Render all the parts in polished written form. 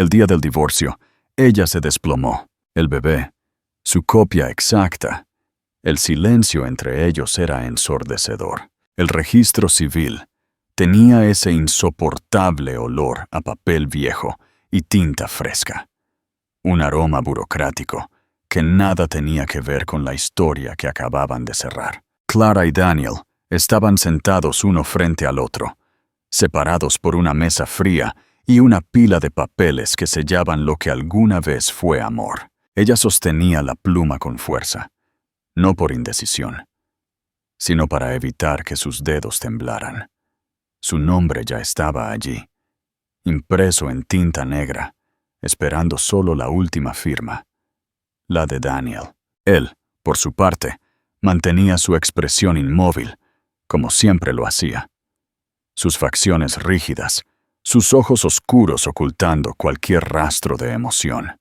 El día del divorcio, ella se desplomó. El bebé, su copia exacta. El silencio entre ellos era ensordecedor. El registro civil tenía ese insoportable olor a papel viejo y tinta fresca. Un aroma burocrático que nada tenía que ver con la historia que acababan de cerrar. Clara y Daniel estaban sentados uno frente al otro, separados por una mesa fría y una pila de papeles que sellaban lo que alguna vez fue amor. Ella sostenía la pluma con fuerza, no por indecisión, sino para evitar que sus dedos temblaran. Su nombre ya estaba allí, impreso en tinta negra, esperando solo la última firma, la de Daniel. Él, por su parte, mantenía su expresión inmóvil, como siempre lo hacía. Sus facciones rígidas, sus ojos oscuros ocultando cualquier rastro de emoción.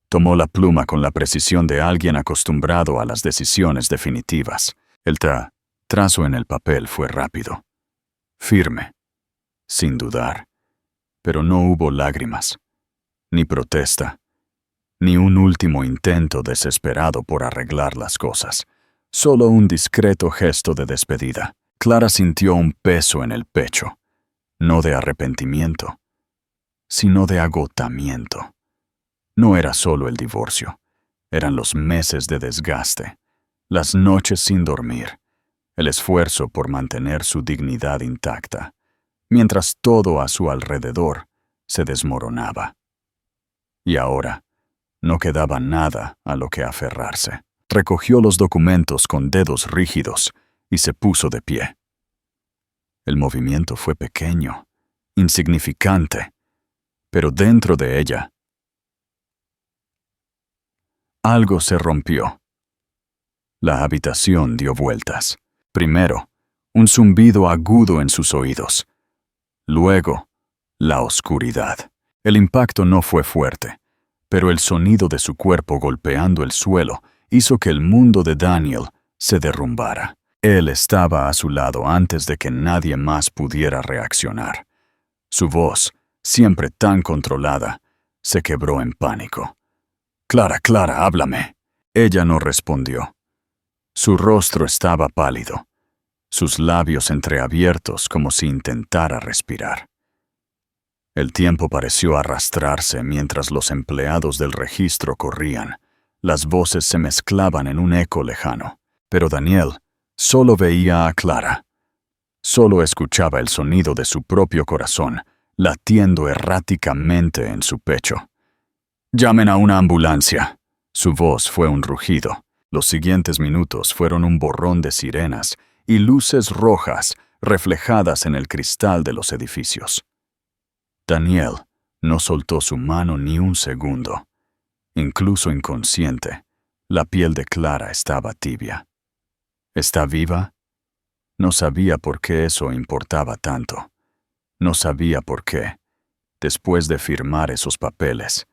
Tomó la pluma con la precisión de alguien acostumbrado a las decisiones definitivas. El trazo en el papel fue rápido, firme, sin dudar, pero no hubo lágrimas, ni protesta, ni un último intento desesperado por arreglar las cosas, solo un discreto gesto de despedida. Clara sintió un peso en el pecho, no de arrepentimiento, sino de agotamiento. No era solo el divorcio, eran los meses de desgaste, las noches sin dormir, el esfuerzo por mantener su dignidad intacta, mientras todo a su alrededor se desmoronaba. Y ahora, no quedaba nada a lo que aferrarse. Recogió los documentos con dedos rígidos y se puso de pie. El movimiento fue pequeño, insignificante, pero dentro de ella, algo se rompió. La habitación dio vueltas. Primero, un zumbido agudo en sus oídos. Luego, la oscuridad. El impacto no fue fuerte, pero el sonido de su cuerpo golpeando el suelo hizo que el mundo de Daniel se derrumbara. Él estaba a su lado antes de que nadie más pudiera reaccionar. Su voz, siempre tan controlada, se quebró en pánico. «Clara, Clara, háblame». Ella no respondió. Su rostro estaba pálido, sus labios entreabiertos como si intentara respirar. El tiempo pareció arrastrarse mientras los empleados del registro corrían. Las voces se mezclaban en un eco lejano, pero Daniel solo veía a Clara. Solo escuchaba el sonido de su propio corazón, latiendo erráticamente en su pecho. «Llamen a una ambulancia». Su voz fue un rugido. Los siguientes minutos fueron un borrón de sirenas y luces rojas reflejadas en el cristal de los edificios. Daniel no soltó su mano ni un segundo. Incluso inconsciente, la piel de Clara estaba tibia. ¿Está viva? No sabía por qué eso importaba tanto. No sabía por qué, después de firmar esos papeles,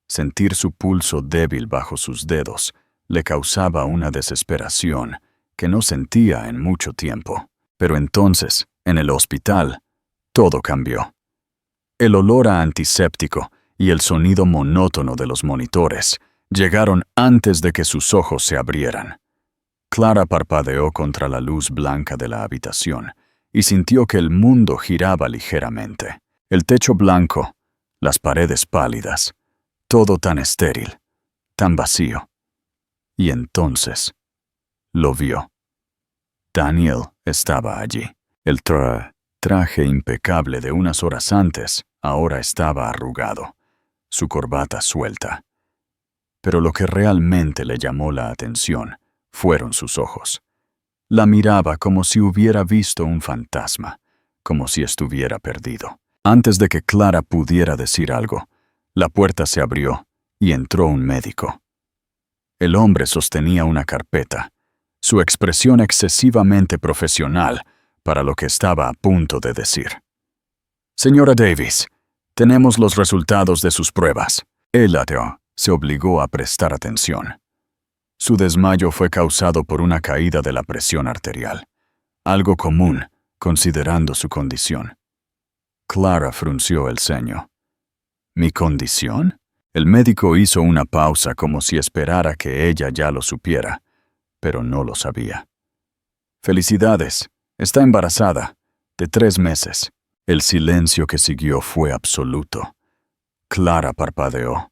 sentir su pulso débil bajo sus dedos le causaba una desesperación que no sentía en mucho tiempo. Pero entonces, en el hospital, todo cambió. El olor a antiséptico y el sonido monótono de los monitores llegaron antes de que sus ojos se abrieran. Clara parpadeó contra la luz blanca de la habitación y sintió que el mundo giraba ligeramente. El techo blanco, las paredes pálidas, todo tan estéril, tan vacío. Y entonces, lo vio. Daniel estaba allí. El traje impecable de unas horas antes ahora estaba arrugado, su corbata suelta. Pero lo que realmente le llamó la atención fueron sus ojos. La miraba como si hubiera visto un fantasma, como si estuviera perdido. Antes de que Clara pudiera decir algo, la puerta se abrió y entró un médico. El hombre sostenía una carpeta, su expresión excesivamente profesional para lo que estaba a punto de decir. «Señora Davis, tenemos los resultados de sus pruebas». El ateo se obligó a prestar atención. Su desmayo fue causado por una caída de la presión arterial, algo común considerando su condición. Clara frunció el ceño. ¿Mi condición? El médico hizo una pausa como si esperara que ella ya lo supiera, pero no lo sabía. Felicidades, está embarazada, de 3 meses. El silencio que siguió fue absoluto. Clara parpadeó.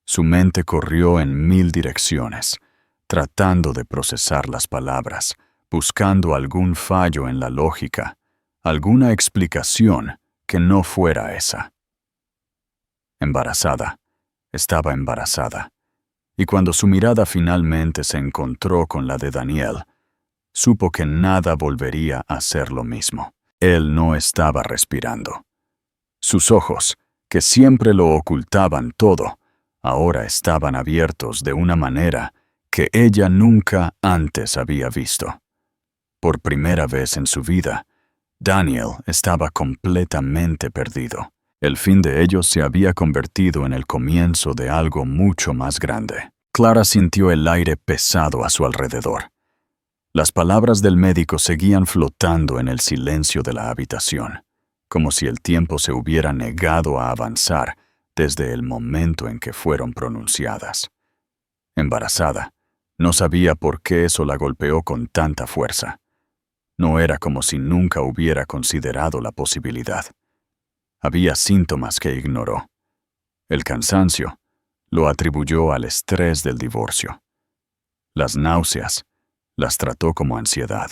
Su mente corrió en 1000 direcciones, tratando de procesar las palabras, buscando algún fallo en la lógica, alguna explicación que no fuera esa. Embarazada. Estaba embarazada. Y cuando su mirada finalmente se encontró con la de Daniel, supo que nada volvería a ser lo mismo. Él no estaba respirando. Sus ojos, que siempre lo ocultaban todo, ahora estaban abiertos de una manera que ella nunca antes había visto. Por primera vez en su vida, Daniel estaba completamente perdido. El fin de ellos se había convertido en el comienzo de algo mucho más grande. Clara sintió el aire pesado a su alrededor. Las palabras del médico seguían flotando en el silencio de la habitación, como si el tiempo se hubiera negado a avanzar desde el momento en que fueron pronunciadas. Embarazada, no sabía por qué eso la golpeó con tanta fuerza. No era como si nunca hubiera considerado la posibilidad. Había síntomas que ignoró. El cansancio lo atribuyó al estrés del divorcio. Las náuseas las trató como ansiedad.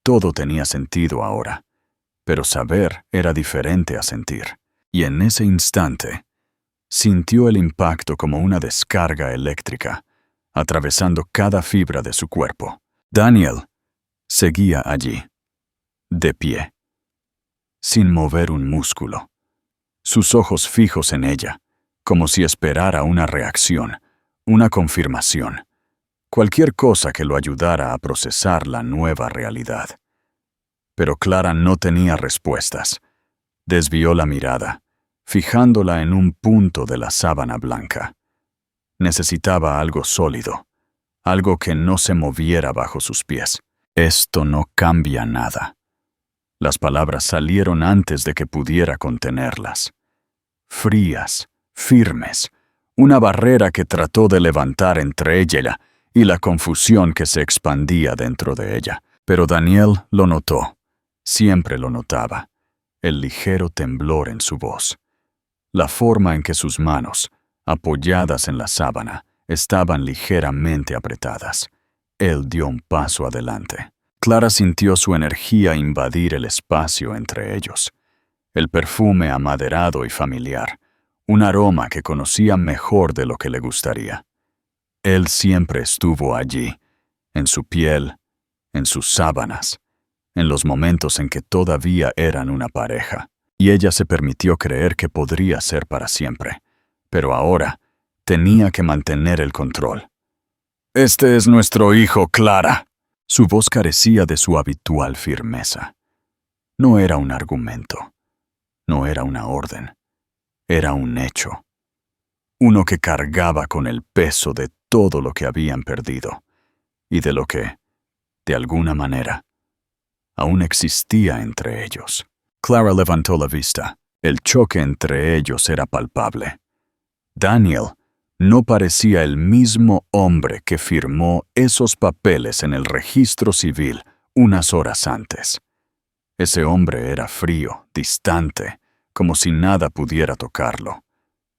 Todo tenía sentido ahora, pero saber era diferente a sentir. Y en ese instante, sintió el impacto como una descarga eléctrica, atravesando cada fibra de su cuerpo. Daniel seguía allí, de pie, sin mover un músculo, sus ojos fijos en ella, como si esperara una reacción, una confirmación, cualquier cosa que lo ayudara a procesar la nueva realidad. Pero Clara no tenía respuestas. Desvió la mirada, fijándola en un punto de la sábana blanca. Necesitaba algo sólido, algo que no se moviera bajo sus pies. Esto no cambia nada. Las palabras salieron antes de que pudiera contenerlas. Frías, firmes, una barrera que trató de levantar entre ella y la confusión que se expandía dentro de ella. Pero Daniel lo notó, siempre lo notaba, el ligero temblor en su voz, la forma en que sus manos, apoyadas en la sábana, estaban ligeramente apretadas. Él dio un paso adelante. Clara sintió su energía invadir el espacio entre ellos. El perfume amaderado y familiar, un aroma que conocía mejor de lo que le gustaría. Él siempre estuvo allí, en su piel, en sus sábanas, en los momentos en que todavía eran una pareja, y ella se permitió creer que podría ser para siempre. Pero ahora tenía que mantener el control. «Este es nuestro hijo, Clara». Su voz carecía de su habitual firmeza. No era un argumento, no era una orden, era un hecho. Uno que cargaba con el peso de todo lo que habían perdido y de lo que, de alguna manera, aún existía entre ellos. Clara levantó la vista. El choque entre ellos era palpable. Daniel no parecía el mismo hombre que firmó esos papeles en el registro civil unas horas antes. Ese hombre era frío, distante, como si nada pudiera tocarlo.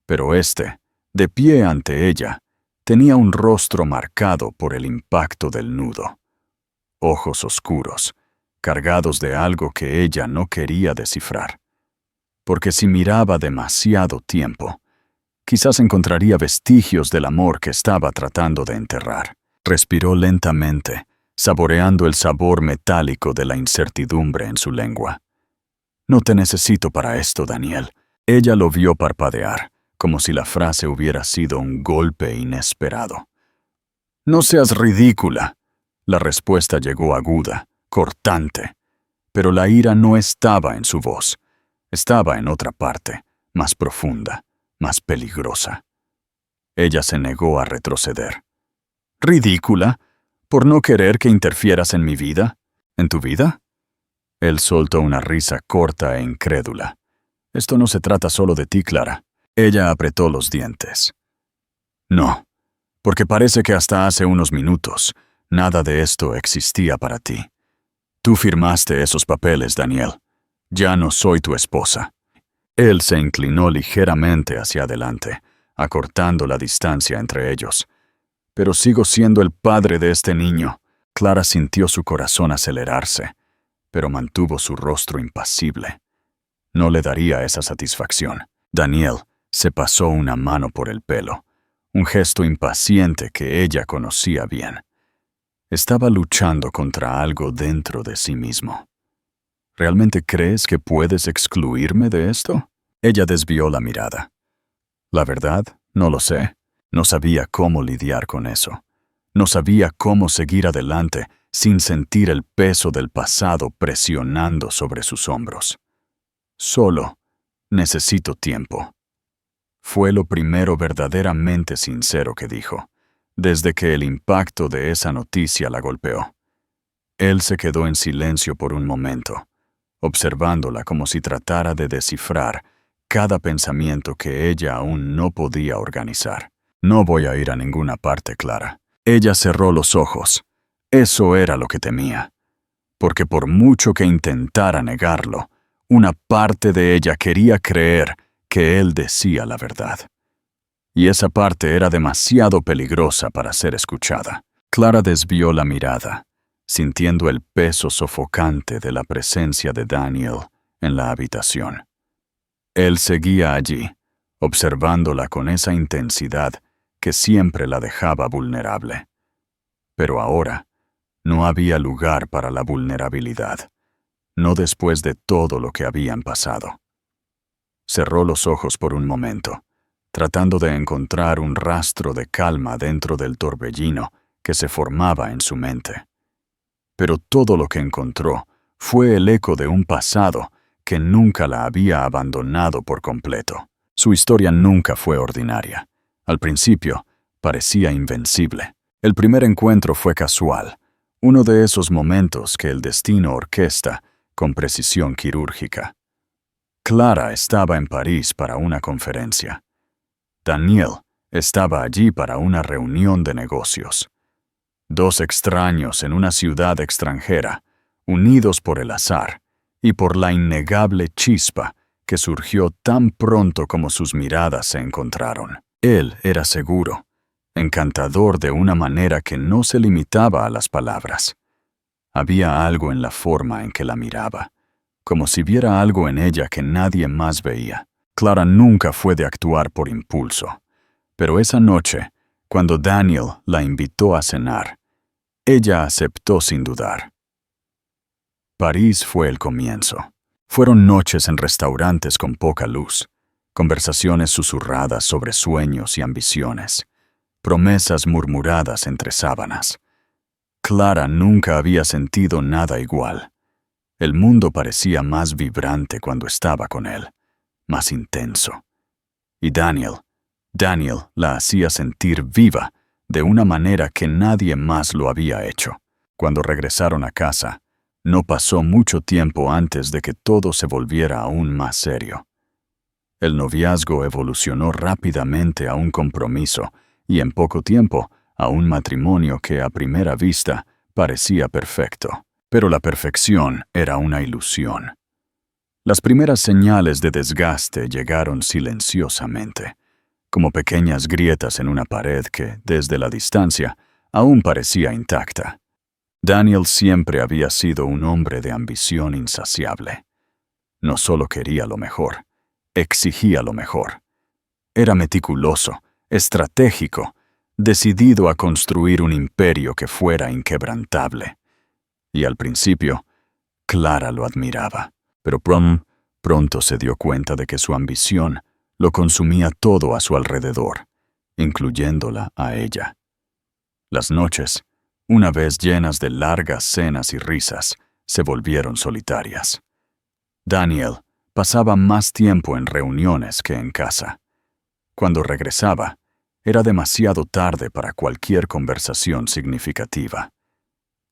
Pero este, de pie ante ella, tenía un rostro marcado por el impacto del nudo. Ojos oscuros, cargados de algo que ella no quería descifrar. Porque si miraba demasiado tiempo, quizás encontraría vestigios del amor que estaba tratando de enterrar. Respiró lentamente, saboreando el sabor metálico de la incertidumbre en su lengua. «No te necesito para esto, Daniel». Ella lo vio parpadear, como si la frase hubiera sido un golpe inesperado. «No seas ridícula». La respuesta llegó aguda, cortante, pero la ira no estaba en su voz. Estaba en otra parte, más profunda, más peligrosa. Ella se negó a retroceder. «¿Ridícula? ¿Por no querer que interfieras en mi vida? ¿En tu vida?» Él soltó una risa corta e incrédula. «Esto no se trata solo de ti, Clara. Ella apretó los dientes. No, porque parece que hasta hace unos minutos nada de esto existía para ti. Tú firmaste esos papeles, Daniel. Ya no soy tu esposa. Él se inclinó ligeramente hacia adelante, acortando la distancia entre ellos. Pero sigo siendo el padre de este niño. Clara sintió su corazón acelerarse, pero mantuvo su rostro impasible. No le daría esa satisfacción. Daniel se pasó una mano por el pelo, un gesto impaciente que ella conocía bien. Estaba luchando contra algo dentro de sí mismo. ¿Realmente crees que puedes excluirme de esto? Ella desvió la mirada. La verdad, no lo sé. No sabía cómo lidiar con eso. No sabía cómo seguir adelante sin sentir el peso del pasado presionando sobre sus hombros. Solo necesito tiempo. Fue lo primero verdaderamente sincero que dijo, desde que el impacto de esa noticia la golpeó. Él se quedó en silencio por un momento, observándola como si tratara de descifrar cada pensamiento que ella aún no podía organizar. No voy a ir a ninguna parte, Clara. Ella cerró los ojos. Eso era lo que temía. Porque por mucho que intentara negarlo, una parte de ella quería creer que él decía la verdad. Y esa parte era demasiado peligrosa para ser escuchada. Clara desvió la mirada, sintiendo el peso sofocante de la presencia de Daniel en la habitación. Él seguía allí, observándola con esa intensidad que siempre la dejaba vulnerable. Pero ahora no había lugar para la vulnerabilidad, no después de todo lo que habían pasado. Cerró los ojos por un momento, tratando de encontrar un rastro de calma dentro del torbellino que se formaba en su mente. Pero todo lo que encontró fue el eco de un pasado que nunca la había abandonado por completo. Su historia nunca fue ordinaria. Al principio, parecía invencible. El primer encuentro fue casual, uno de esos momentos que el destino orquesta con precisión quirúrgica. Clara estaba en París para una conferencia. Daniel estaba allí para una reunión de negocios. Dos extraños en una ciudad extranjera, unidos por el azar y por la innegable chispa que surgió tan pronto como sus miradas se encontraron. Él era seguro, encantador de una manera que no se limitaba a las palabras. Había algo en la forma en que la miraba, como si viera algo en ella que nadie más veía. Clara nunca fue de actuar por impulso, pero esa noche, cuando Daniel la invitó a cenar, ella aceptó sin dudar. París fue el comienzo. Fueron noches en restaurantes con poca luz, conversaciones susurradas sobre sueños y ambiciones, promesas murmuradas entre sábanas. Clara nunca había sentido nada igual. El mundo parecía más vibrante cuando estaba con él, más intenso. Y Daniel la hacía sentir viva de una manera que nadie más lo había hecho. Cuando regresaron a casa, no pasó mucho tiempo antes de que todo se volviera aún más serio. El noviazgo evolucionó rápidamente a un compromiso y en poco tiempo a un matrimonio que a primera vista parecía perfecto. Pero la perfección era una ilusión. Las primeras señales de desgaste llegaron silenciosamente, como pequeñas grietas en una pared que, desde la distancia, aún parecía intacta. Daniel siempre había sido un hombre de ambición insaciable. No solo quería lo mejor, exigía lo mejor. Era meticuloso, estratégico, decidido a construir un imperio que fuera inquebrantable. Y al principio, Clara lo admiraba, pero pronto se dio cuenta de que su ambición lo consumía todo a su alrededor, incluyéndola a ella. Las noches, una vez llenas de largas cenas y risas, se volvieron solitarias. Daniel pasaba más tiempo en reuniones que en casa. Cuando regresaba, era demasiado tarde para cualquier conversación significativa.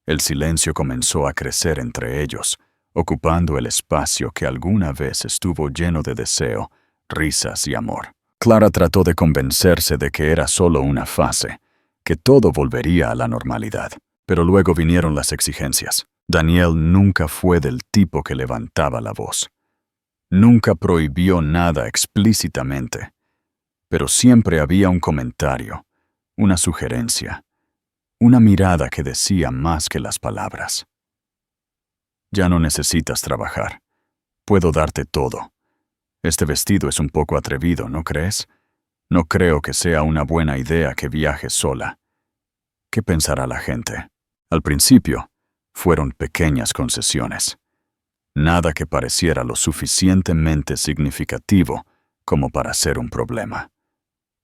El silencio comenzó a crecer entre ellos, ocupando el espacio que alguna vez estuvo lleno de deseo, risas y amor. Clara trató de convencerse de que era solo una fase, que todo volvería a la normalidad. Pero luego vinieron las exigencias. Daniel nunca fue del tipo que levantaba la voz. Nunca prohibió nada explícitamente, pero siempre había un comentario, una sugerencia, una mirada que decía más que las palabras. Ya no necesitas trabajar. Puedo darte todo. Este vestido es un poco atrevido, ¿no crees? No creo que sea una buena idea que viajes sola. ¿Qué pensará la gente? Al principio, fueron pequeñas concesiones. Nada que pareciera lo suficientemente significativo como para ser un problema.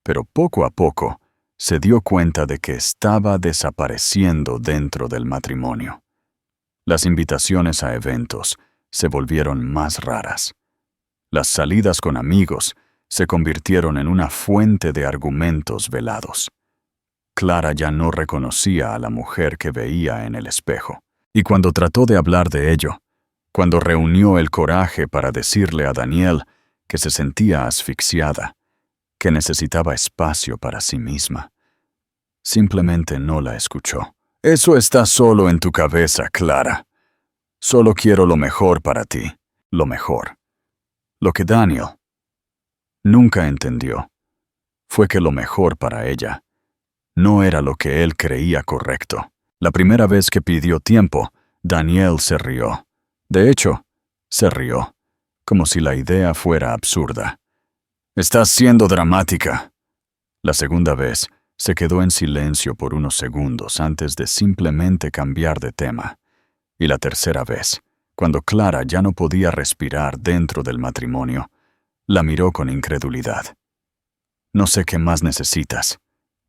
Pero poco a poco, se dio cuenta de que estaba desapareciendo dentro del matrimonio. Las invitaciones a eventos se volvieron más raras. Las salidas con amigos se convirtieron en una fuente de argumentos velados. Clara ya no reconocía a la mujer que veía en el espejo. Y cuando trató de hablar de ello, cuando reunió el coraje para decirle a Daniel que se sentía asfixiada, que necesitaba espacio para sí misma, simplemente no la escuchó. Eso está solo en tu cabeza, Clara. Solo quiero lo mejor para ti, lo mejor. Lo que Daniel nunca entendió fue que lo mejor para ella no era lo que él creía correcto. La primera vez que pidió tiempo, Daniel se rió. De hecho, se rió, como si la idea fuera absurda. «Estás siendo dramática». La segunda vez, se quedó en silencio por unos segundos antes de simplemente cambiar de tema. Y la tercera vez, cuando Clara ya no podía respirar dentro del matrimonio, la miró con incredulidad. «No sé qué más necesitas.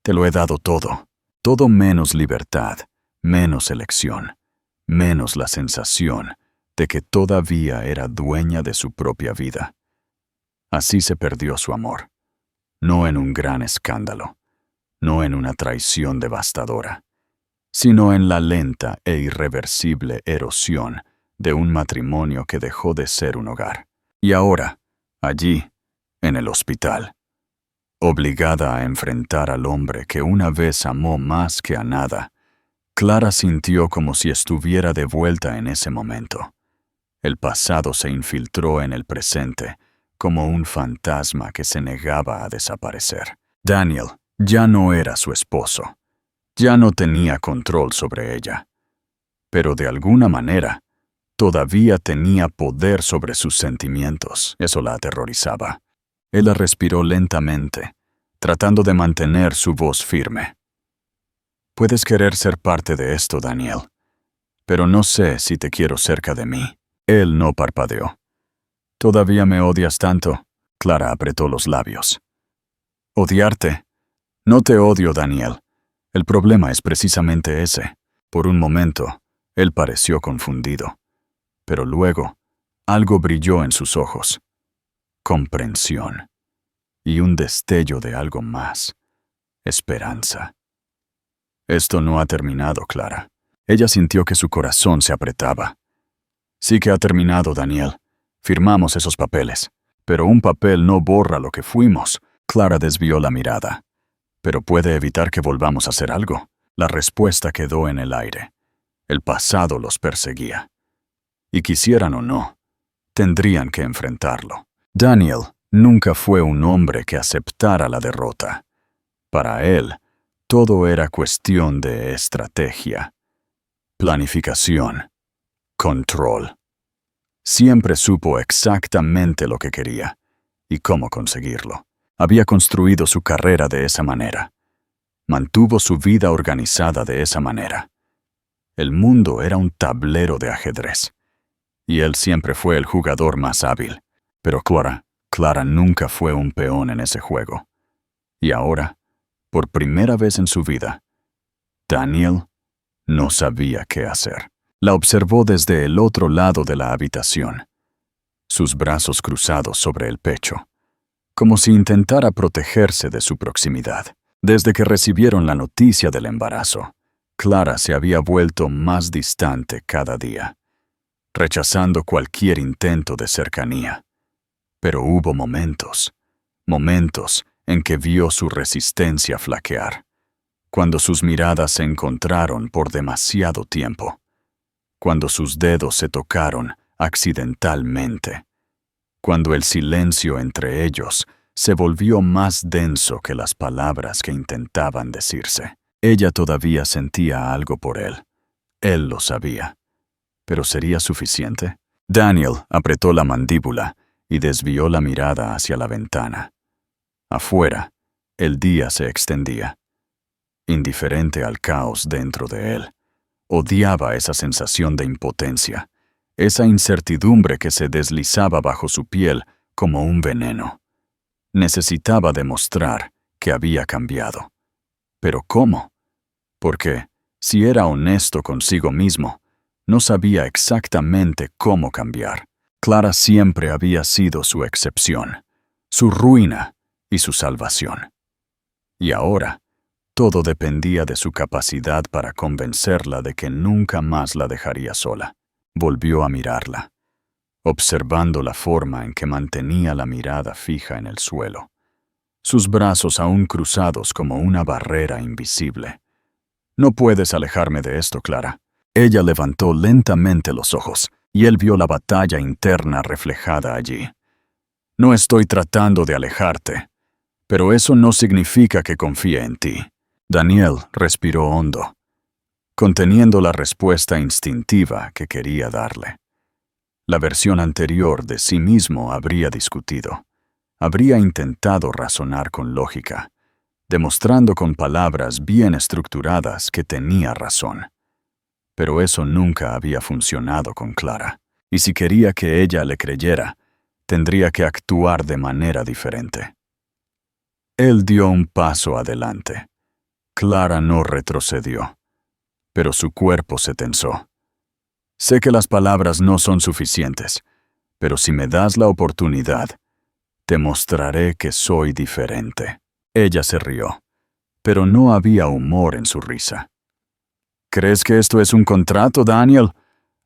Te lo he dado todo. Todo menos libertad, menos elección, menos la sensación de que todavía era dueña de su propia vida». Así se perdió su amor. No en un gran escándalo, no en una traición devastadora, sino en la lenta e irreversible erosión de un matrimonio que dejó de ser un hogar. Y ahora, allí, en el hospital, obligada a enfrentar al hombre que una vez amó más que a nada, Clara sintió como si estuviera de vuelta en ese momento. El pasado se infiltró en el presente, como un fantasma que se negaba a desaparecer. Daniel ya no era su esposo. Ya no tenía control sobre ella. Pero de alguna manera, todavía tenía poder sobre sus sentimientos. Eso la aterrorizaba. Ella respiró lentamente, tratando de mantener su voz firme. «Puedes querer ser parte de esto, Daniel, pero no sé si te quiero cerca de mí». Él no parpadeó. «¿Todavía me odias tanto?» Clara apretó los labios. «¿Odiarte? No te odio, Daniel. El problema es precisamente ese». Por un momento, él pareció confundido. Pero luego, algo brilló en sus ojos. Comprensión. Y un destello de algo más. Esperanza. «Esto no ha terminado, Clara». Ella sintió que su corazón se apretaba. «Sí que ha terminado, Daniel. Firmamos esos papeles. Pero un papel no borra lo que fuimos». Clara desvió la mirada. «¿Pero puede evitar que volvamos a hacer algo?» La respuesta quedó en el aire. El pasado los perseguía. Y quisieran o no, tendrían que enfrentarlo. Daniel nunca fue un hombre que aceptara la derrota. Para él, todo era cuestión de estrategia, planificación, control. Siempre supo exactamente lo que quería y cómo conseguirlo. Había construido su carrera de esa manera. Mantuvo su vida organizada de esa manera. El mundo era un tablero de ajedrez, y él siempre fue el jugador más hábil. Pero Clara nunca fue un peón en ese juego. Y ahora, por primera vez en su vida, Daniel no sabía qué hacer. La observó desde el otro lado de la habitación, sus brazos cruzados sobre el pecho, como si intentara protegerse de su proximidad. Desde que recibieron la noticia del embarazo, Clara se había vuelto más distante cada día, rechazando cualquier intento de cercanía. Pero hubo momentos momentos en que vio su resistencia flaquear, cuando sus miradas se encontraron por demasiado tiempo, cuando sus dedos se tocaron accidentalmente, cuando el silencio entre ellos se volvió más denso que las palabras que intentaban decirse. Ella todavía sentía algo por él. Él lo sabía. ¿Pero sería suficiente? Daniel apretó la mandíbula y desvió la mirada hacia la ventana. Afuera, el día se extendía. Indiferente al caos dentro de él, odiaba esa sensación de impotencia, esa incertidumbre que se deslizaba bajo su piel como un veneno. Necesitaba demostrar que había cambiado. ¿Pero cómo? Porque, si era honesto consigo mismo, no sabía exactamente cómo cambiar. Clara siempre había sido su excepción, su ruina y su salvación. Y ahora, todo dependía de su capacidad para convencerla de que nunca más la dejaría sola. Volvió a mirarla, observando la forma en que mantenía la mirada fija en el suelo, sus brazos aún cruzados como una barrera invisible. «No puedes alejarme de esto, Clara». Ella levantó lentamente los ojos, y él vio la batalla interna reflejada allí. «No estoy tratando de alejarte, pero eso no significa que confíe en ti». Daniel respiró hondo, conteniendo la respuesta instintiva que quería darle. La versión anterior de sí mismo habría discutido, habría intentado razonar con lógica, demostrando con palabras bien estructuradas que tenía razón. Pero eso nunca había funcionado con Clara, y si quería que ella le creyera, tendría que actuar de manera diferente. Él dio un paso adelante. Clara no retrocedió, pero su cuerpo se tensó. «Sé que las palabras no son suficientes, pero si me das la oportunidad, te mostraré que soy diferente». Ella se rió, pero no había humor en su risa. «¿Crees que esto es un contrato, Daniel?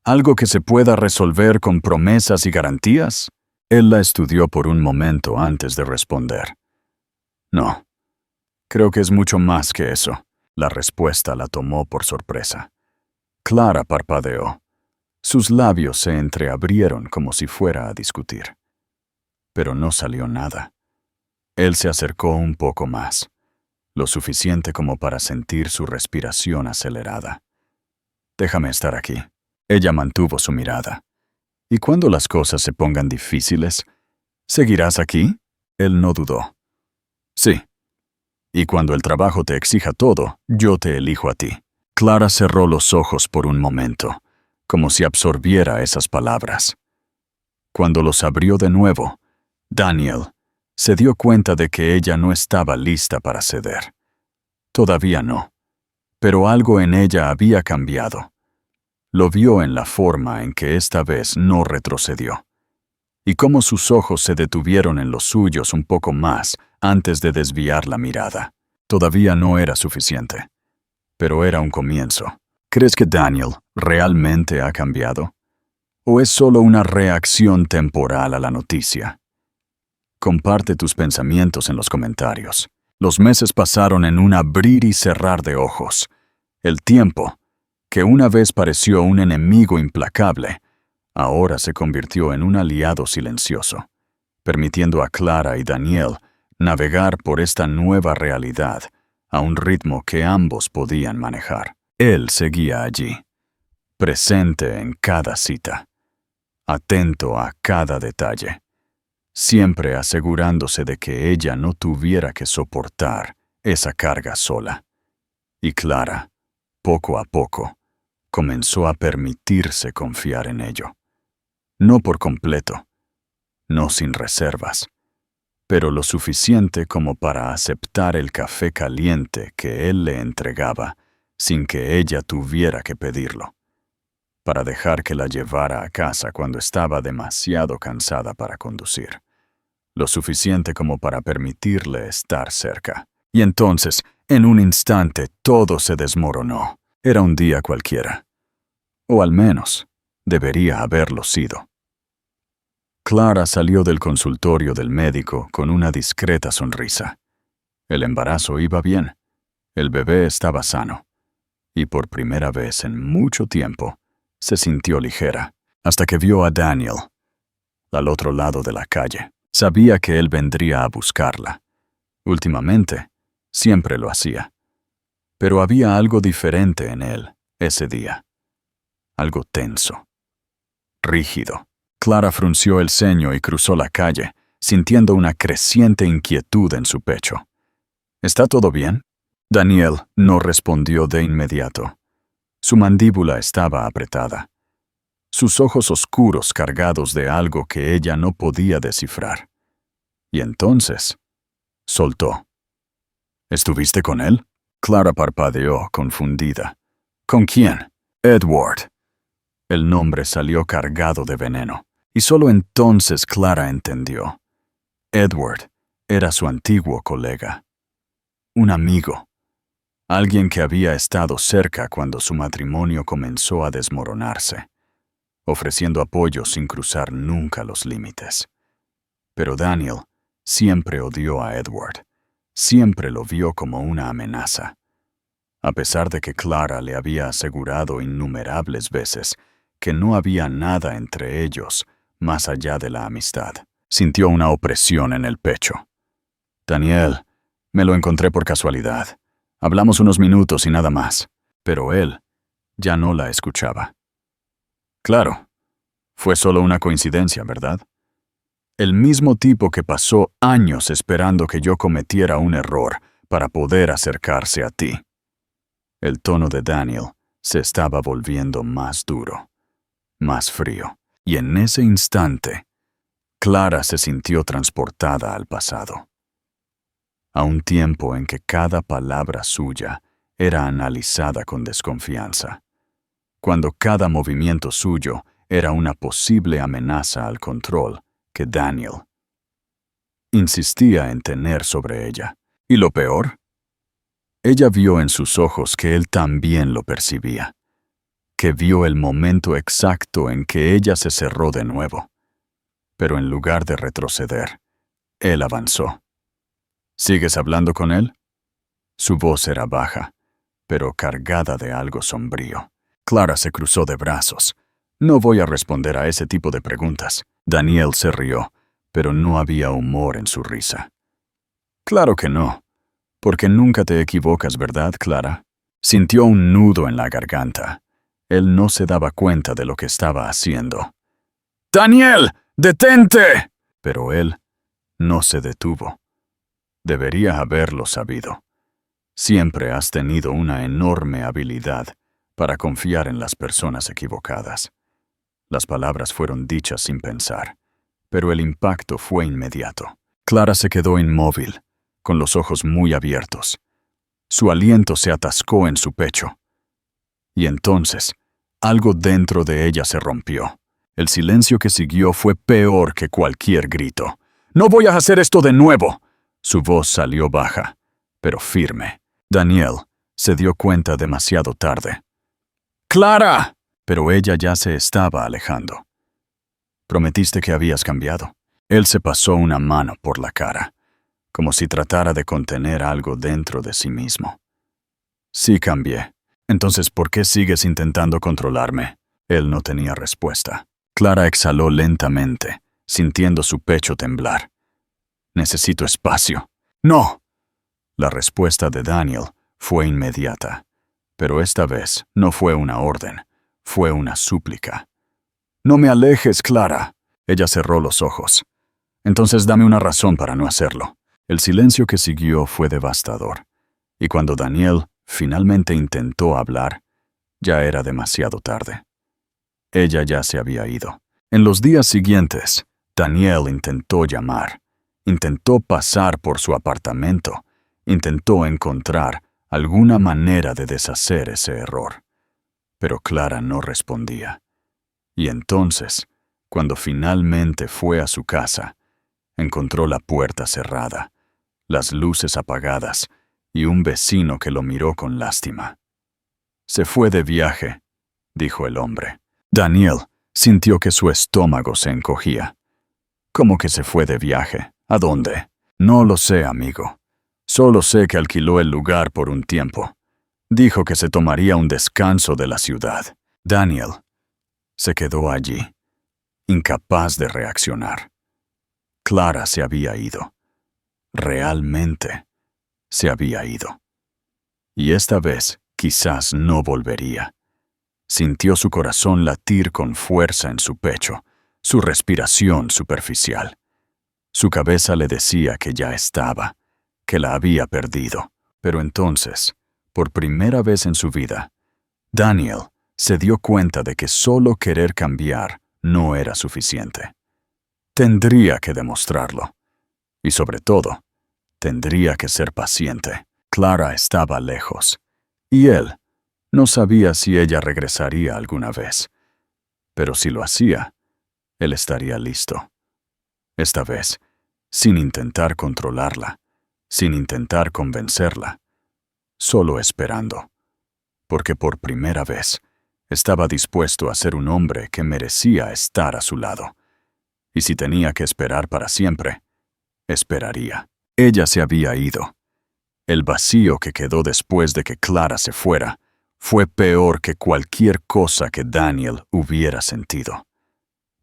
¿Algo que se pueda resolver con promesas y garantías?» Él la estudió por un momento antes de responder. «No, creo que es mucho más que eso». La respuesta la tomó por sorpresa. Clara parpadeó. Sus labios se entreabrieron como si fuera a discutir. Pero no salió nada. Él se acercó un poco más, lo suficiente como para sentir su respiración acelerada. «Déjame estar aquí». Ella mantuvo su mirada. «¿Y cuando las cosas se pongan difíciles, seguirás aquí?» Él no dudó. «Sí. Y cuando el trabajo te exija todo, yo te elijo a ti». Clara cerró los ojos por un momento, como si absorbiera esas palabras. Cuando los abrió de nuevo, Daniel se dio cuenta de que ella no estaba lista para ceder. Todavía no, pero algo en ella había cambiado. Lo vio en la forma en que esta vez no retrocedió, y cómo sus ojos se detuvieron en los suyos un poco más antes de desviar la mirada. Todavía no era suficiente, pero era un comienzo. ¿Crees que Daniel realmente ha cambiado? ¿O es solo una reacción temporal a la noticia? Comparte tus pensamientos en los comentarios. Los meses pasaron en un abrir y cerrar de ojos. El tiempo, que una vez pareció un enemigo implacable, ahora se convirtió en un aliado silencioso, permitiendo a Clara y Daniel navegar por esta nueva realidad a un ritmo que ambos podían manejar. Él seguía allí, presente en cada cita, atento a cada detalle, siempre asegurándose de que ella no tuviera que soportar esa carga sola. Y Clara, poco a poco, comenzó a permitirse confiar en ello. No por completo, no sin reservas, pero lo suficiente como para aceptar el café caliente que él le entregaba sin que ella tuviera que pedirlo, para dejar que la llevara a casa cuando estaba demasiado cansada para conducir, lo suficiente como para permitirle estar cerca. Y entonces, en un instante, todo se desmoronó. Era un día cualquiera. O al menos, debería haberlo sido. Clara salió del consultorio del médico con una discreta sonrisa. El embarazo iba bien. El bebé estaba sano. Y por primera vez en mucho tiempo, se sintió ligera, hasta que vio a Daniel, al otro lado de la calle. Sabía que él vendría a buscarla. Últimamente, siempre lo hacía. Pero había algo diferente en él ese día. Algo tenso. Rígido. Clara frunció el ceño y cruzó la calle, sintiendo una creciente inquietud en su pecho. ¿Está todo bien? Daniel no respondió de inmediato. Su mandíbula estaba apretada. Sus ojos oscuros cargados de algo que ella no podía descifrar. Y entonces, soltó. ¿Estuviste con él? Clara parpadeó, confundida. ¿Con quién? Edward. El nombre salió cargado de veneno, y solo entonces Clara entendió. Edward era su antiguo colega. Un amigo. Alguien que había estado cerca cuando su matrimonio comenzó a desmoronarse, ofreciendo apoyo sin cruzar nunca los límites. Pero Daniel siempre odió a Edward. Siempre lo vio como una amenaza. A pesar de que Clara le había asegurado innumerables veces que no había nada entre ellos más allá de la amistad, sintió una opresión en el pecho. Daniel, me lo encontré por casualidad. Hablamos unos minutos y nada más, pero él ya no la escuchaba. Claro, fue solo una coincidencia, ¿verdad? El mismo tipo que pasó años esperando que yo cometiera un error para poder acercarse a ti. El tono de Daniel se estaba volviendo más duro, más frío, y en ese instante, Clara se sintió transportada al pasado. A un tiempo en que cada palabra suya era analizada con desconfianza, cuando cada movimiento suyo era una posible amenaza al control que Daniel insistía en tener sobre ella. ¿Y lo peor? Ella vio en sus ojos que él también lo percibía, que vio el momento exacto en que ella se cerró de nuevo. Pero en lugar de retroceder, él avanzó. ¿Sigues hablando con él? Su voz era baja, pero cargada de algo sombrío. Clara se cruzó de brazos. No voy a responder a ese tipo de preguntas. Daniel se rió, pero no había humor en su risa. Claro que no, porque nunca te equivocas, ¿verdad, Clara? Sintió un nudo en la garganta. Él no se daba cuenta de lo que estaba haciendo. ¡Daniel! ¡Detente! Pero él no se detuvo. Debería haberlo sabido. Siempre has tenido una enorme habilidad para confiar en las personas equivocadas. Las palabras fueron dichas sin pensar, pero el impacto fue inmediato. Clara se quedó inmóvil, con los ojos muy abiertos. Su aliento se atascó en su pecho. Y entonces, algo dentro de ella se rompió. El silencio que siguió fue peor que cualquier grito. «¡No voy a hacer esto de nuevo!» Su voz salió baja, pero firme. Daniel se dio cuenta demasiado tarde. ¡Clara! Pero ella ya se estaba alejando. Prometiste que habías cambiado. Él se pasó una mano por la cara, como si tratara de contener algo dentro de sí mismo. Sí cambié. Entonces, ¿por qué sigues intentando controlarme? Él no tenía respuesta. Clara exhaló lentamente, sintiendo su pecho temblar. Necesito espacio. ¡No! La respuesta de Daniel fue inmediata, pero esta vez no fue una orden, fue una súplica. «No me alejes, Clara». Ella cerró los ojos. «Entonces dame una razón para no hacerlo». El silencio que siguió fue devastador, y cuando Daniel finalmente intentó hablar, ya era demasiado tarde. Ella ya se había ido. En los días siguientes, Daniel intentó llamar. Intentó pasar por su apartamento, intentó encontrar alguna manera de deshacer ese error. Pero Clara no respondía. Y entonces, cuando finalmente fue a su casa, encontró la puerta cerrada, las luces apagadas y un vecino que lo miró con lástima. «Se fue de viaje», dijo el hombre. Daniel sintió que su estómago se encogía. ¿Cómo que se fue de viaje? ¿A dónde? No lo sé, amigo. Solo sé que alquiló el lugar por un tiempo. Dijo que se tomaría un descanso de la ciudad. Daniel se quedó allí, incapaz de reaccionar. Clara se había ido. Realmente se había ido. Y esta vez quizás no volvería. Sintió su corazón latir con fuerza en su pecho, su respiración superficial. Su cabeza le decía que ya estaba, que la había perdido. Pero entonces, por primera vez en su vida, Daniel se dio cuenta de que solo querer cambiar no era suficiente. Tendría que demostrarlo. Y sobre todo, tendría que ser paciente. Clara estaba lejos. Y él no sabía si ella regresaría alguna vez. Pero si lo hacía, él estaría listo. Esta vez, sin intentar controlarla, sin intentar convencerla, solo esperando. Porque por primera vez estaba dispuesto a ser un hombre que merecía estar a su lado. Y si tenía que esperar para siempre, esperaría. Ella se había ido. El vacío que quedó después de que Clara se fuera fue peor que cualquier cosa que Daniel hubiera sentido.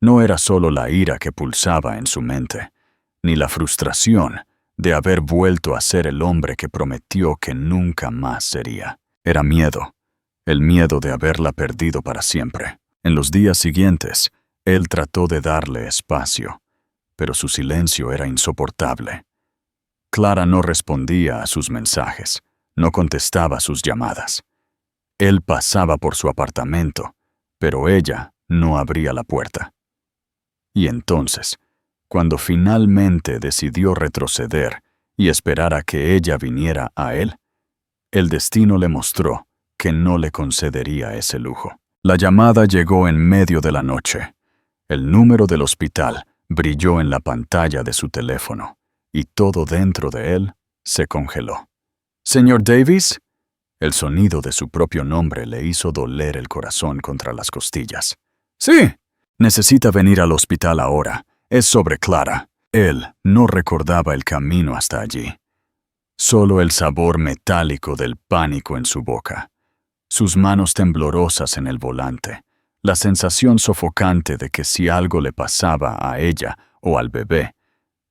No era solo la ira que pulsaba en su mente, ni la frustración de haber vuelto a ser el hombre que prometió que nunca más sería. Era miedo, el miedo de haberla perdido para siempre. En los días siguientes, él trató de darle espacio, pero su silencio era insoportable. Clara no respondía a sus mensajes, no contestaba sus llamadas. Él pasaba por su apartamento, pero ella no abría la puerta. Y entonces, cuando finalmente decidió retroceder y esperar a que ella viniera a él, el destino le mostró que no le concedería ese lujo. La llamada llegó en medio de la noche. El número del hospital brilló en la pantalla de su teléfono, y todo dentro de él se congeló. «¿Señor Davis?» El sonido de su propio nombre le hizo doler el corazón contra las costillas. «Sí. Necesita venir al hospital ahora. Es sobre Clara». Él no recordaba el camino hasta allí. Solo el sabor metálico del pánico en su boca. Sus manos temblorosas en el volante. La sensación sofocante de que si algo le pasaba a ella o al bebé,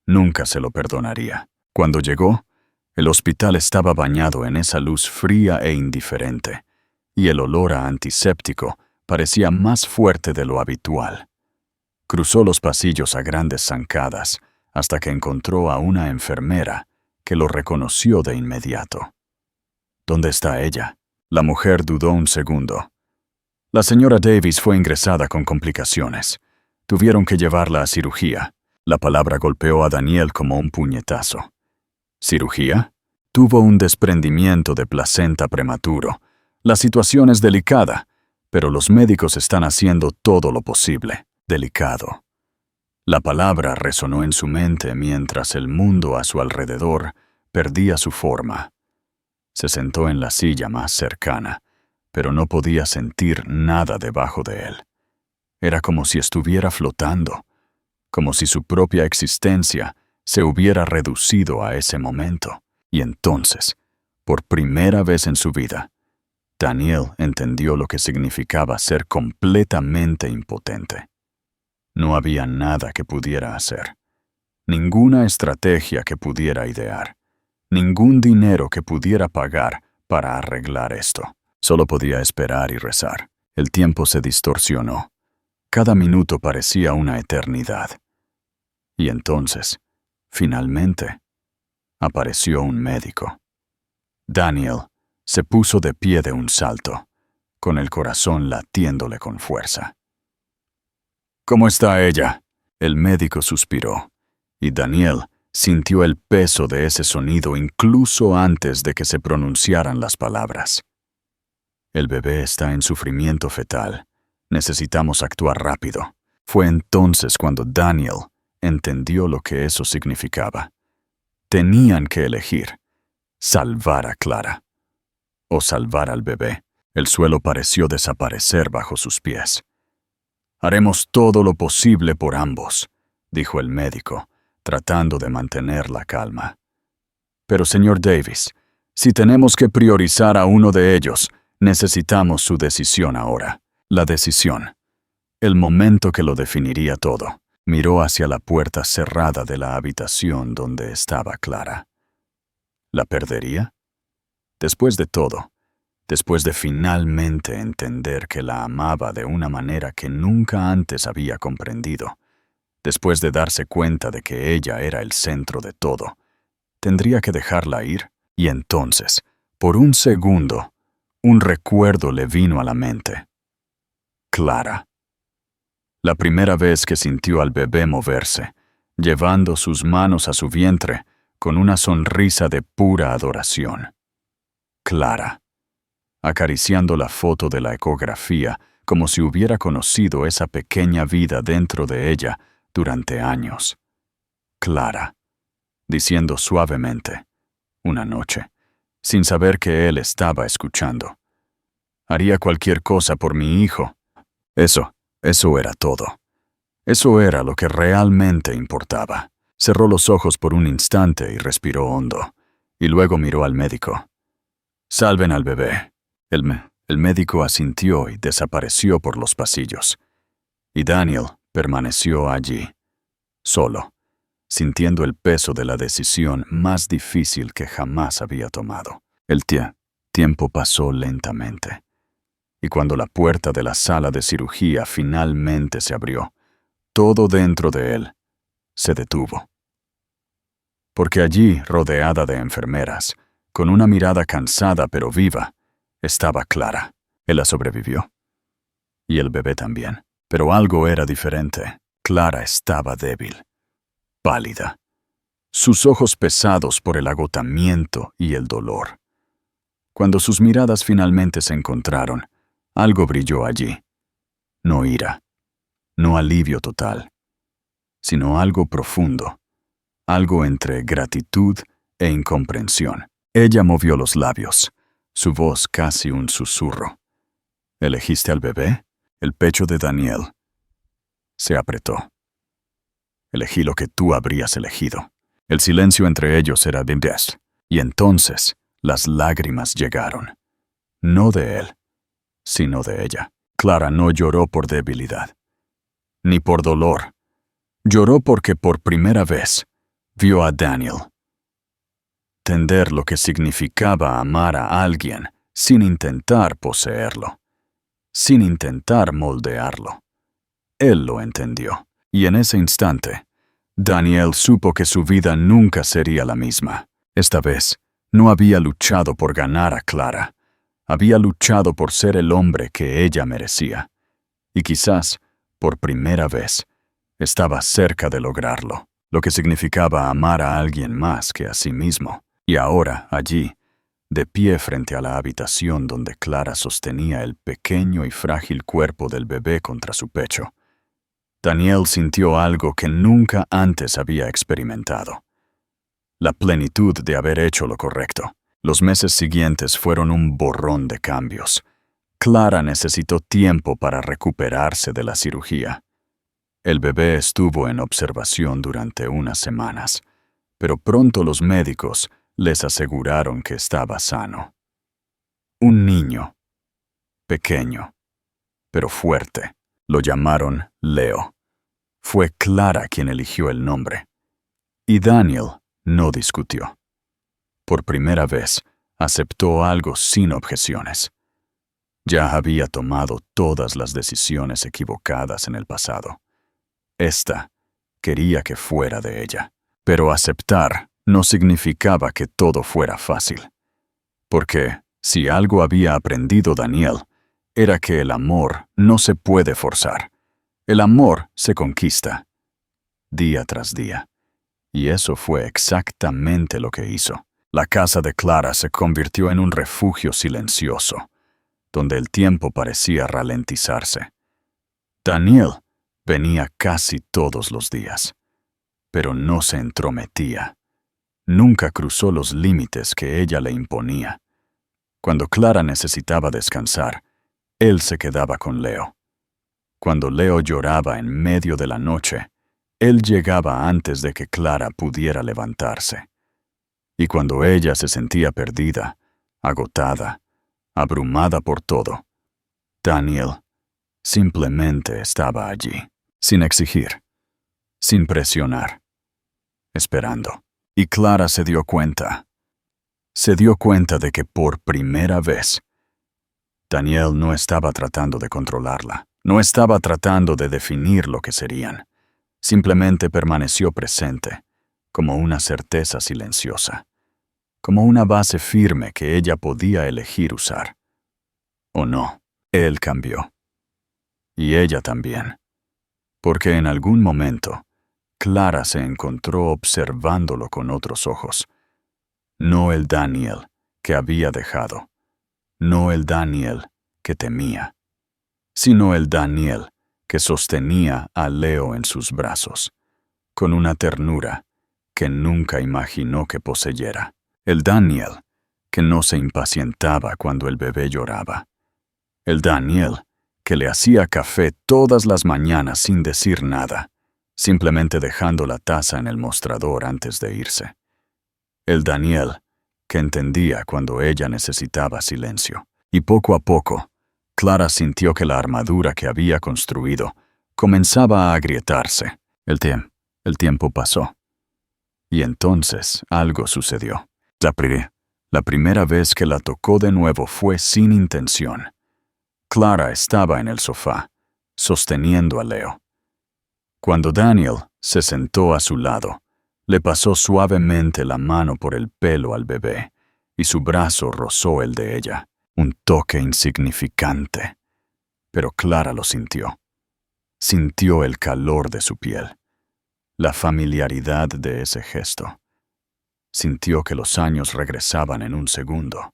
nunca se lo perdonaría. Cuando llegó, el hospital estaba bañado en esa luz fría e indiferente, y el olor a antiséptico parecía más fuerte de lo habitual. Cruzó los pasillos a grandes zancadas hasta que encontró a una enfermera que lo reconoció de inmediato. «¿Dónde está ella?» La mujer dudó un segundo. «La señora Davis fue ingresada con complicaciones. Tuvieron que llevarla a cirugía». La palabra golpeó a Daniel como un puñetazo. ¿Cirugía? Tuvo un desprendimiento de placenta prematuro. La situación es delicada, pero los médicos están haciendo todo lo posible. Delicado. La palabra resonó en su mente mientras el mundo a su alrededor perdía su forma. Se sentó en la silla más cercana, pero no podía sentir nada debajo de él. Era como si estuviera flotando, como si su propia existencia se hubiera reducido a ese momento. Y entonces, por primera vez en su vida, Daniel entendió lo que significaba ser completamente impotente. No había nada que pudiera hacer, ninguna estrategia que pudiera idear, ningún dinero que pudiera pagar para arreglar esto. Solo podía esperar y rezar. El tiempo se distorsionó. Cada minuto parecía una eternidad. Y entonces, finalmente, apareció un médico. Daniel se puso de pie de un salto, con el corazón latiéndole con fuerza. «¿Cómo está ella?» El médico suspiró, y Daniel sintió el peso de ese sonido incluso antes de que se pronunciaran las palabras. «El bebé está en sufrimiento fetal. Necesitamos actuar rápido». Fue entonces cuando Daniel entendió lo que eso significaba. Tenían que elegir: salvar a Clara o salvar al bebé. El suelo pareció desaparecer bajo sus pies. «Haremos todo lo posible por ambos», dijo el médico, tratando de mantener la calma. Pero, señor Davis, si tenemos que priorizar a uno de ellos, necesitamos su decisión ahora. La decisión. El momento que lo definiría todo. Miró hacia la puerta cerrada de la habitación donde estaba Clara. ¿La perdería? Después de todo, después de finalmente entender que la amaba de una manera que nunca antes había comprendido, después de darse cuenta de que ella era el centro de todo, ¿tendría que dejarla ir? Y entonces, por un segundo, un recuerdo le vino a la mente. Clara. La primera vez que sintió al bebé moverse, llevando sus manos a su vientre, con una sonrisa de pura adoración. Clara. Acariciando la foto de la ecografía como si hubiera conocido esa pequeña vida dentro de ella durante años. Clara. Diciendo suavemente, una noche, sin saber que él estaba escuchando. Haría cualquier cosa por mi hijo. Eso era todo. Eso era lo que realmente importaba. Cerró los ojos por un instante y respiró hondo, y luego miró al médico. «Salven al bebé». El médico asintió y desapareció por los pasillos. Y Daniel permaneció allí, solo, sintiendo el peso de la decisión más difícil que jamás había tomado. El tiempo pasó lentamente. Y cuando la puerta de la sala de cirugía finalmente se abrió, todo dentro de él se detuvo. Porque allí, rodeada de enfermeras, con una mirada cansada pero viva, estaba Clara. Él la sobrevivió. Y el bebé también. Pero algo era diferente. Clara estaba débil, pálida, sus ojos pesados por el agotamiento y el dolor. Cuando sus miradas finalmente se encontraron, algo brilló allí. No ira, no alivio total, sino algo profundo, algo entre gratitud e incomprensión. Ella movió los labios, su voz casi un susurro. ¿Elegiste al bebé? El pecho de Daniel se apretó. Elegí lo que tú habrías elegido. El silencio entre ellos era bimbias, y entonces las lágrimas llegaron. No de él, sino de ella. Clara no lloró por debilidad, ni por dolor. Lloró porque por primera vez vio a Daniel. Entender lo que significaba amar a alguien sin intentar poseerlo, sin intentar moldearlo. Él lo entendió, y en ese instante, Daniel supo que su vida nunca sería la misma. Esta vez, no había luchado por ganar a Clara. Había luchado por ser el hombre que ella merecía. Y quizás, por primera vez, estaba cerca de lograrlo, lo que significaba amar a alguien más que a sí mismo. Y ahora, allí, de pie frente a la habitación donde Clara sostenía el pequeño y frágil cuerpo del bebé contra su pecho, Daniel sintió algo que nunca antes había experimentado. La plenitud de haber hecho lo correcto. Los meses siguientes fueron un borrón de cambios. Clara necesitó tiempo para recuperarse de la cirugía. El bebé estuvo en observación durante unas semanas, pero pronto los médicos les aseguraron que estaba sano. Un niño, pequeño, pero fuerte. Lo llamaron Leo. Fue Clara quien eligió el nombre. Y Daniel no discutió. Por primera vez, aceptó algo sin objeciones. Ya había tomado todas las decisiones equivocadas en el pasado. Esta quería que fuera de ella. Pero aceptar no significaba que todo fuera fácil. Porque, si algo había aprendido Daniel, era que el amor no se puede forzar. El amor se conquista, día tras día. Y eso fue exactamente lo que hizo. La casa de Clara se convirtió en un refugio silencioso, donde el tiempo parecía ralentizarse. Daniel venía casi todos los días, pero no se entrometía. Nunca cruzó los límites que ella le imponía. Cuando Clara necesitaba descansar, él se quedaba con Leo. Cuando Leo lloraba en medio de la noche, Él llegaba antes de que Clara pudiera levantarse. Y cuando ella se sentía perdida, agotada, abrumada por todo, Daniel simplemente estaba allí, sin exigir, sin presionar, esperando. Y Clara se dio cuenta de que por primera vez, Daniel no estaba tratando de controlarla, no estaba tratando de definir lo que serían. Simplemente permaneció presente, como una certeza silenciosa, como una base firme que ella podía elegir usar. O no, él cambió. Y ella también. Porque en algún momento, Clara se encontró observándolo con otros ojos. No el Daniel que había dejado, no el Daniel que temía, sino el Daniel que sostenía a Leo en sus brazos, con una ternura que nunca imaginó que poseyera. El Daniel que no se impacientaba cuando el bebé lloraba. El Daniel que le hacía café todas las mañanas sin decir nada, simplemente dejando la taza en el mostrador antes de irse. El Daniel que entendía cuando ella necesitaba silencio. Y poco a poco, Clara sintió que la armadura que había construido comenzaba a agrietarse. El tiempo pasó. Y entonces algo sucedió. La primera vez que la tocó de nuevo fue sin intención. Clara estaba en el sofá, sosteniendo a Leo. Cuando Daniel se sentó a su lado, le pasó suavemente la mano por el pelo al bebé, y su brazo rozó el de ella. Un toque insignificante. Pero Clara lo sintió. Sintió el calor de su piel, la familiaridad de ese gesto. Sintió que los años regresaban en un segundo.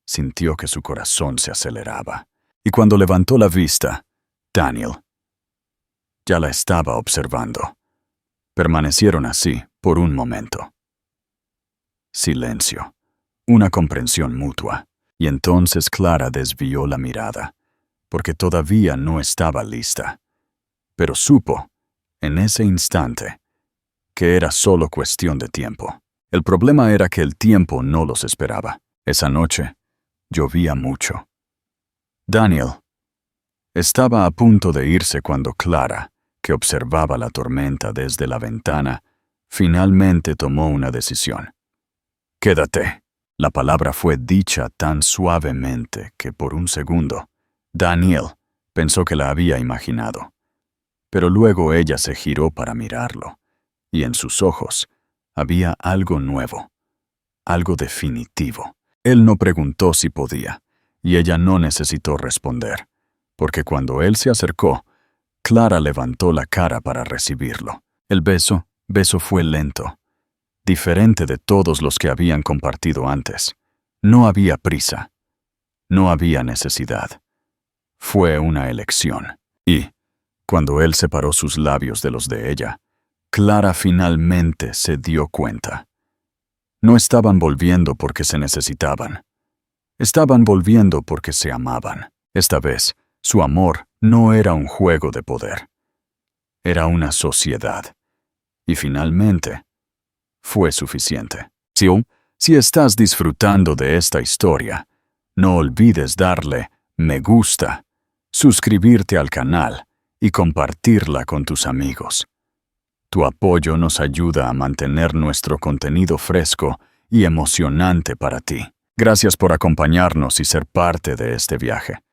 Sintió que su corazón se aceleraba. Y cuando levantó la vista, Daniel ya la estaba observando. Permanecieron así por un momento. Silencio. Una comprensión mutua. Y entonces Clara desvió la mirada, porque todavía no estaba lista. Pero supo, en ese instante, que era solo cuestión de tiempo. El problema era que el tiempo no los esperaba. Esa noche, llovía mucho. Daniel estaba a punto de irse cuando Clara, que observaba la tormenta desde la ventana, finalmente tomó una decisión. «Quédate». La palabra fue dicha tan suavemente que por un segundo, Daniel pensó que la había imaginado. Pero luego ella se giró para mirarlo, y en sus ojos había algo nuevo, algo definitivo. Él no preguntó si podía, y ella no necesitó responder, porque cuando él se acercó, Clara levantó la cara para recibirlo. El beso fue lento, diferente de todos los que habían compartido antes. No había prisa, no había necesidad. Fue una elección. Y, cuando él separó sus labios de los de ella, Clara finalmente se dio cuenta. No estaban volviendo porque se necesitaban. Estaban volviendo porque se amaban. Esta vez, su amor no era un juego de poder. Era una sociedad. Y finalmente, fue suficiente. Si estás disfrutando de esta historia, no olvides darle me gusta, suscribirte al canal y compartirla con tus amigos. Tu apoyo nos ayuda a mantener nuestro contenido fresco y emocionante para ti. Gracias por acompañarnos y ser parte de este viaje.